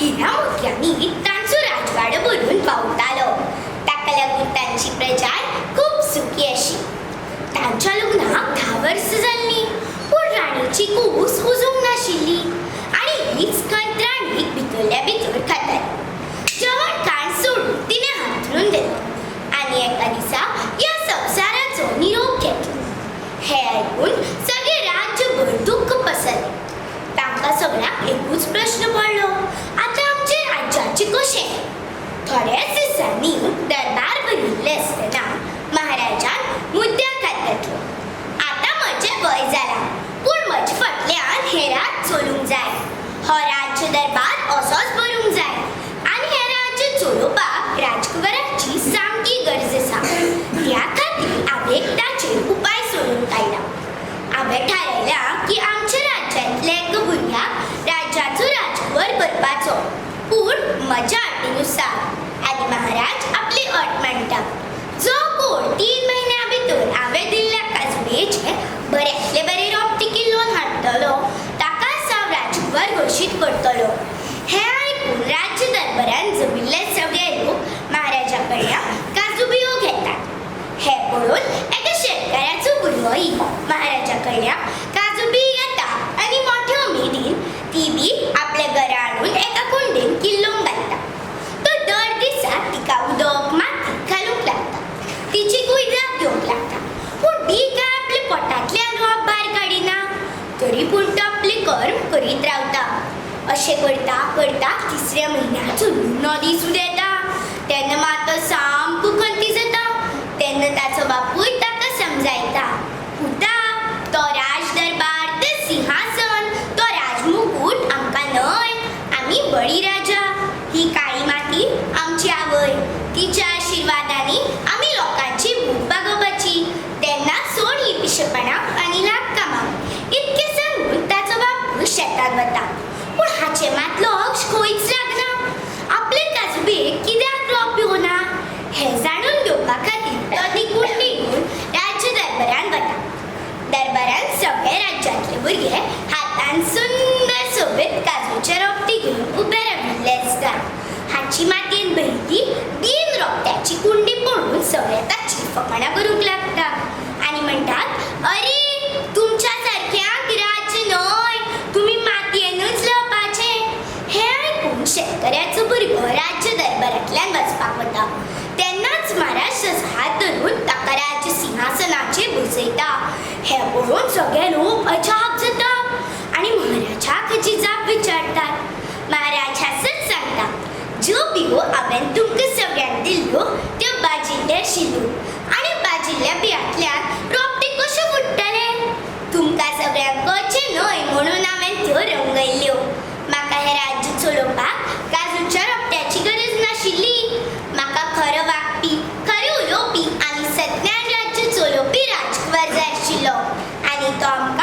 हिरा मोत्यांनी तांचो राजवाडो भरून पावतालो. ताका लागून तांची प्रजा खूब सुखी आशी. तांच्या लग्नाक 10 वर्सां जाल्लीं, पूण राणीची कूस उजूंक नाशिल्ली आनी हीच खंत राणीक भितरल्या भितर खाताली. जेवण खाण सोडून तिणें हांतरून दिलो आनी एका दिसा ह्या संवसाराचो निरोप घेतलो. हें आयकून सगळे राज्यभर दुख्ख पसरलें. तांकां सगळ्यांक एकूच प्रश्न पडलो, आतां आमचे राज्याचें कशें? थोड्याच दिसांनी दरबार भरिल्ले आसतना महाराजान मुद्द्याक हात घातलो. आतां म्हजें वय जालां, पूण म्हजे फाटल्यान हें राज्य चलूंक जाय. हो राज्य दरबार असोच भरूंक जाय आनी हें राज्य चलोवपाक राजकुमाराची सामकी गरज आसा. त्या खातीर हांवें ताचेर उपाय सोदून काडला. हांवें थारायलां की आमच्या राज्यांतल्या एका भुरग्याक राज्याचो राजकुंवर करपाचो, पूण म्हज्या अटीनुसार. आनी महाराज आपली अट मांडटा. जो कोण 3 म्हयन्या भितर हांवें दिल्ल्या काजूबेचे बऱ्यांतले बरे रोपटे किल्लोन हाडटलो ताकाच हांव राजकुंवर घोशीत करतलो. हें आयकून राज्य दरबारान जमिल्ले सगळे लोक महाराजा कडल्यान काजू बियो घेतात. हें पळोवन एका शेतकाराचो भुरगोय महाराजा कडल्यान काजू बी घेता आनी मोठ्या उमेदीन ती बी आपल्या घरा हाडून एका कुंडेन किल्लोन घालता. तो दर दिसा तिका उदक माती घालूंक लागता, तिची कुयदाद घेवंक लागता. पूण बी काय आपल्या पोटांतल्यान रोप भायर काडिना, तरी पूण तो आपली कर्म करीत रावता. अशें करता करता 3ऱ्या म्हयन्याचो निमणो दीस उदेता. तेन्ना मातो सामको खंती जाता. तेन्ना ताचो बापूय ताका समजायता, पुता, तो राज दरबार, तें सिंहासन, तो राजमुकुट आमकां न्हय. आमी बळी राजा. ही काळी माती आमची आवय. तिच्या आशिर्वादांनी आमी लोकांची भूक भागोवपाची. तेन्ना सोड ही पिशेपणां आनी लाग कामाक. इतकें सांगून ताचो बापूय शेतांत वता. पूण हाचे मात लक्ष खंयच लागना. आपले काजूबेक कित्याक रोप येवना हें जाणून घेवपा खातीर तो ती कुंडी घेवन राज्य दरबारान वता. दरबारान सगळे राज्यांतले भुरगे हातान सुंदर सोबीत काजूचे रोपटे घेवन उबे राविल्ले आसता. हाची मातयेन भरिल्ली बीन रोपट्याची कुंडी पळोवन सगळे ताची फकाणां करूंक लागता आनी म्हणटात, अरे, तुमच्या सारक्यांक राज्य न्हय, तुमी मातयेनूच लवपाचें. हें आयकून शेतकऱ्याचो भुरगो राज्य दरबारांतल्यान वचपाक वता. तेन्नाच महाराज हात धरून ताका राज्य सिंहासनाचेर बसयता. हें पळोवन सगळे लोक अजाप जातात आनी महाराजाक हाची जाप विचारतात. महाराज हांसत सांगता, ज्यो बियो हांवें तुमकां सगळ्यांक दिल्ल्यो त्यो बाजिल्ल्यो आशिल्ल्यो आनी बाजिल्ल्या बियांतल्यान रोपटे कशे फुट्टले? तुमकां सगळ्यांक कळचें न्हय म्हणून हांवें त्यो रंगयल्ल्यो. म्हाका हें राज्य चलोवपाक काजूच्या रोपट्याची गरज नाशिल्ली. म्हाका खरो वागपी, खरें उलोवपी आनी सज्ञान राज्य चलोवपी राजकुंवर जाय आशिल्लो आनी तो आमकां